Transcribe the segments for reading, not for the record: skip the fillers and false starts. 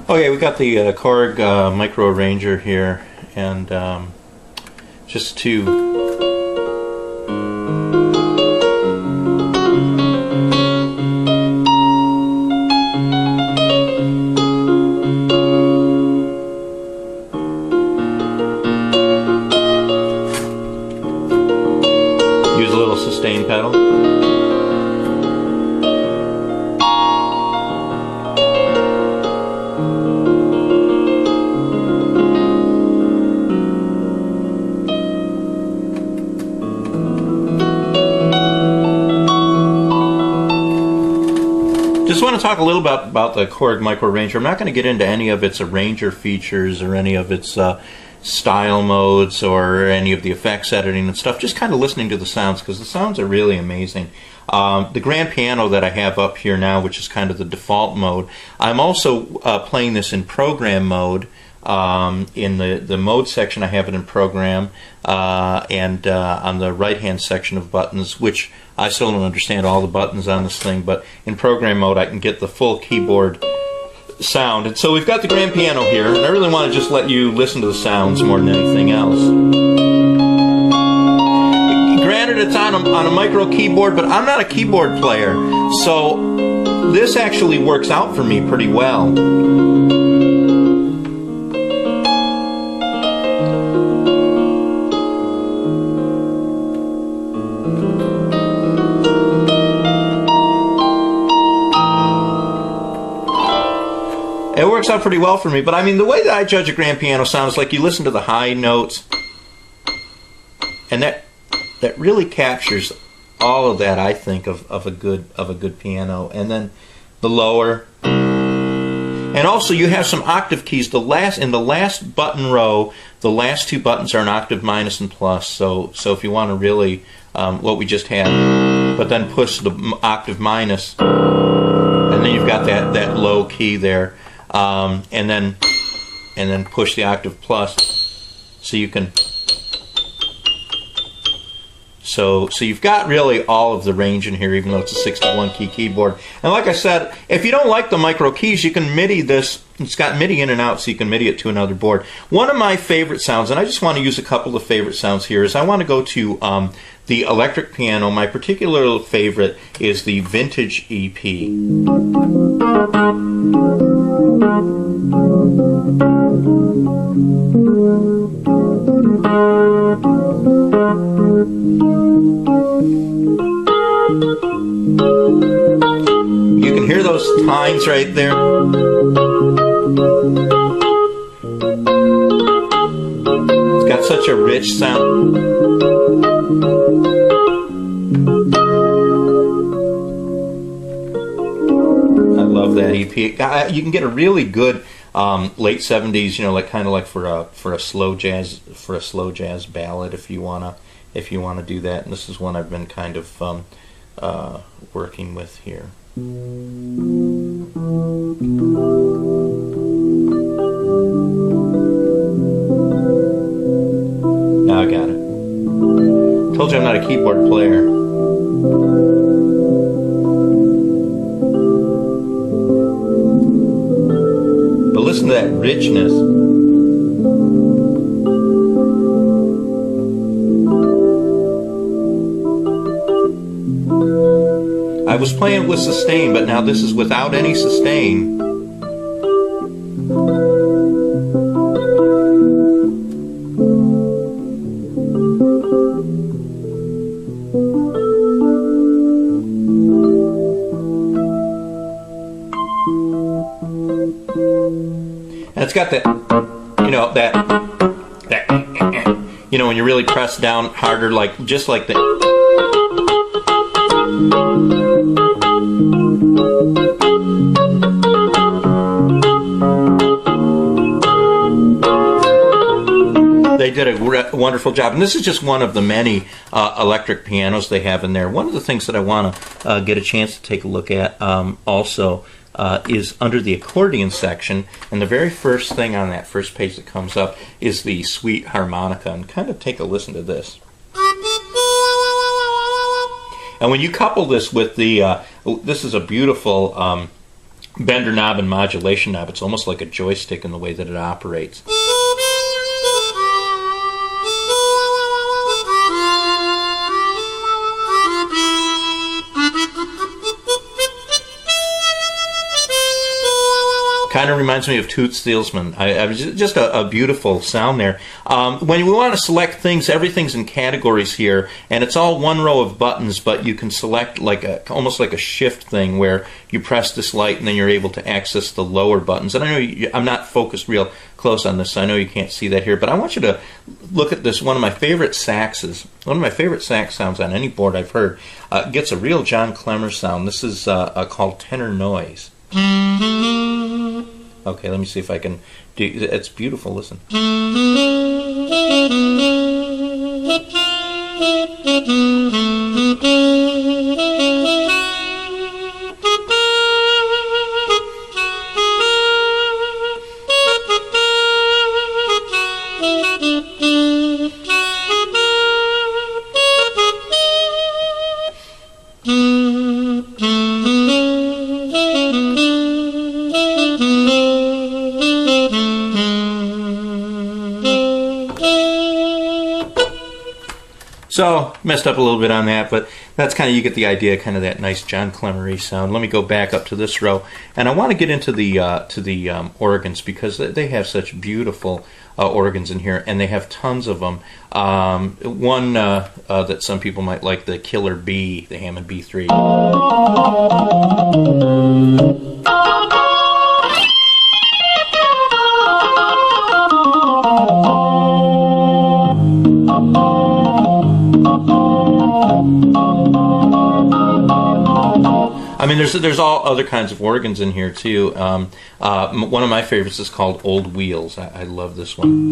Okay, we got the Korg MicroArranger here, and just to use a little sustain pedal. Just want to talk a little about the Korg MicroArranger. I'm not going to get into any of its arranger features or any of its style modes or any of the effects editing and stuff. Just kind of listening to the sounds, because the sounds are really amazing. The grand piano that I have up here now, which is kind of the default mode, I'm also playing this in program mode. In the mode section I have it in program, and on the right hand section of buttons, which I still don't understand all the buttons on this thing, but in program mode I can get the full keyboard sound. And so we've got the grand piano here, and I really want to just let you listen to the sounds more than anything else. Granted, it's on a micro keyboard, but I'm not a keyboard player, so this actually works out for me pretty well. It works out pretty well for me, but I mean, the way that I judge a grand piano sound is like you listen to the high notes, and that really captures all of that, I think, of a good piano. And then the lower, and also you have some octave keys. In the last button row, the last two buttons are an octave minus and plus. So if you want to really what we just had, but then push the octave minus, and then you've got that low key there. And then push the octave plus, so you can. So you've got really all of the range in here, even though it's a 61 key keyboard. And like I said, if you don't like the micro keys, you can MIDI this. It's got MIDI in and out, so you can MIDI it to another board. One of my favorite sounds, and I just want to use a couple of favorite sounds here, is I want to go to the electric piano. My particular favorite is the Vintage EP. You can hear those tines right there. It's got such a rich sound. I love that EP. You can get a really good late 70s, like kind of like for a slow jazz ballad if you wanna do that. And this is one I've been kind of working with here. Now I got it. Told you I'm not a keyboard player. But listen to that richness. I was playing with sustain, but now this is without any sustain. And it's got that, when you really press down harder, just like that. They did a wonderful job, and this is just one of the many electric pianos they have in there. One of the things that I want to get a chance to take a look at also is under the accordion section, and the very first thing on that first page that comes up is the sweet harmonica, and kind of take a listen to this. And when you couple this with the, this is a beautiful bender knob and modulation knob. It's almost like a joystick in the way that it operates. Kind of reminds me of Toots Thielsman. I was just a beautiful sound there. When we want to select things, everything's in categories here, and it's all one row of buttons, but you can select like almost like a shift thing where you press this light and then you're able to access the lower buttons. And I know I'm not focused real close on this, so I know you can't see that here, but I want you to look at this. One of my favorite saxes, one of my favorite sax sounds on any board I've heard, gets a real John Clemmer sound. This is called tenor noise. Okay, let me see if I can do it's beautiful, listen. So, messed up a little bit on that, but that's kind of, you get the idea, kind of that nice John Clemmer-y sound. Let me go back up to this row, and I want to get into the organs, because they have such beautiful organs in here, and they have tons of them. One that some people might like, the Killer B, the Hammond B3. I mean, there's all other kinds of organs in here too. One of my favorites is called Old Wheels. I love this one.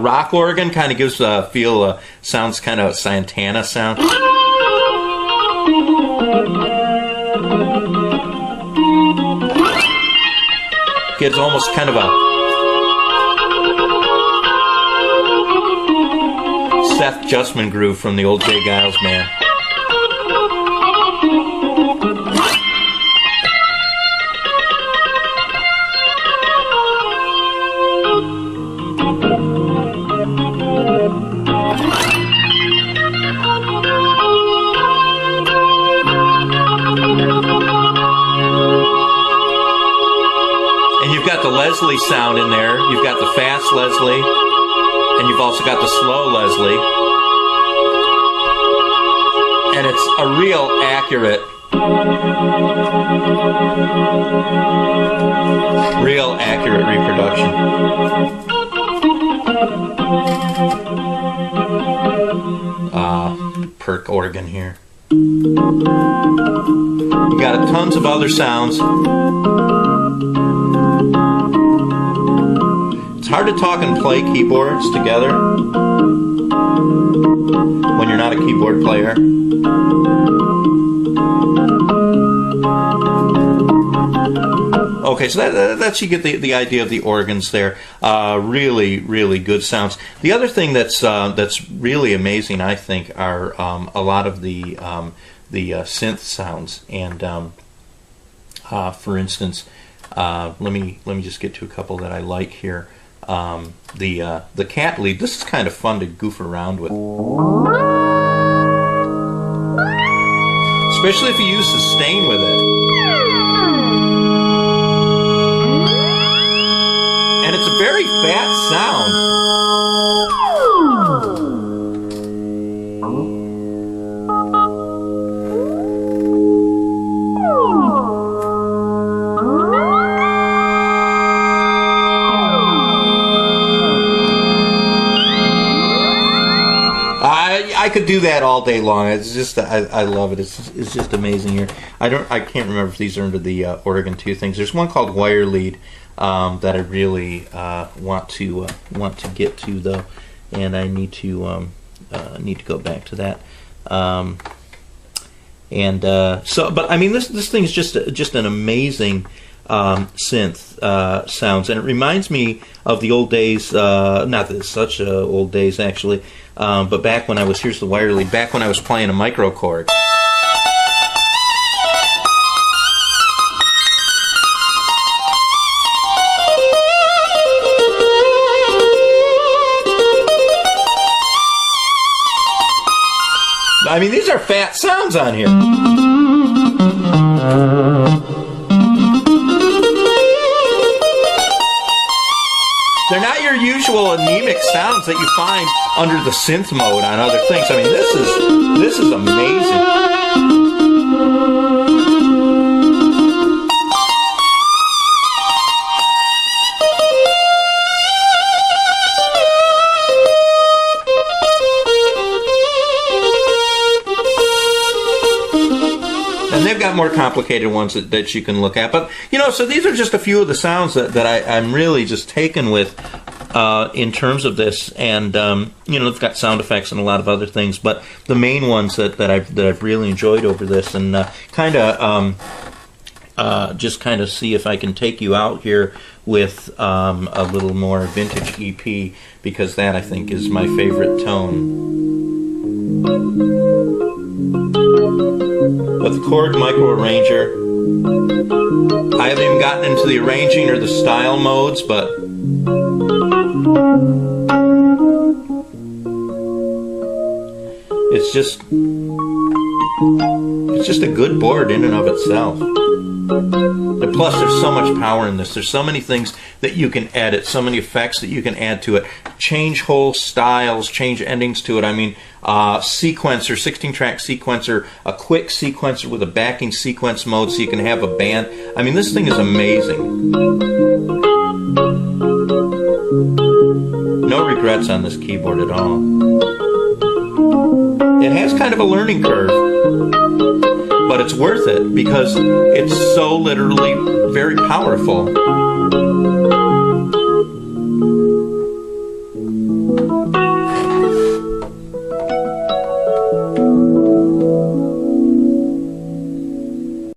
Rock organ kind of gives a feel, sounds kind of Santana sound. Gives almost kind of a Seth Justman groove from the old Jay Giles Man. Leslie sound in there. You've got the fast Leslie, and you've also got the slow Leslie, and it's a real accurate reproduction. Perk organ here. You got tons of other sounds. It's hard to talk and play keyboards together when you're not a keyboard player. Okay, so that's you get the idea of the organs there. Really, really good sounds. The other thing that's really amazing, I think, are a lot of the synth sounds. And for instance, let me just get to a couple that I like here. The cat lead. This is kind of fun to goof around with, especially if you use sustain with it. And it's a very fat sound. I could do that all day long. It's just I love it. It's just amazing here. I can't remember if these are under the Oregon 2 things. There's one called Wire Lead that I really want to get to though, and I need to go back to that. And but I mean, this thing's just an amazing synth sounds, and it reminds me of the old days. Not that it's such old days actually, but back when I was here's the wire lead. Back when I was playing a micro Korg. I mean, these are fat sounds on here. They're not your usual anemic sounds that you find under the synth mode on other things. I mean, this is amazing. And they've got more complicated ones that you can look at. But, you know, so these are just a few of the sounds that I'm really just taken with in terms of this. And, you know, they've got sound effects and a lot of other things. But the main ones that I've really enjoyed over this, and just kind of see if I can take you out here with a little more vintage EP, because that, I think, is my favorite tone. With the Korg MicroArranger, I haven't even gotten into the arranging or the style modes, but it's just a good board in and of itself. And plus, there's so much power in this. There's so many things that you can edit, so many effects that you can add to it. Change whole styles, change endings to it. I mean, sequencer, 16-track sequencer, a quick sequencer with a backing sequence mode so you can have a band. I mean, this thing is amazing. No regrets on this keyboard at all. It has kind of a learning curve, but it's worth it because it's so literally very powerful.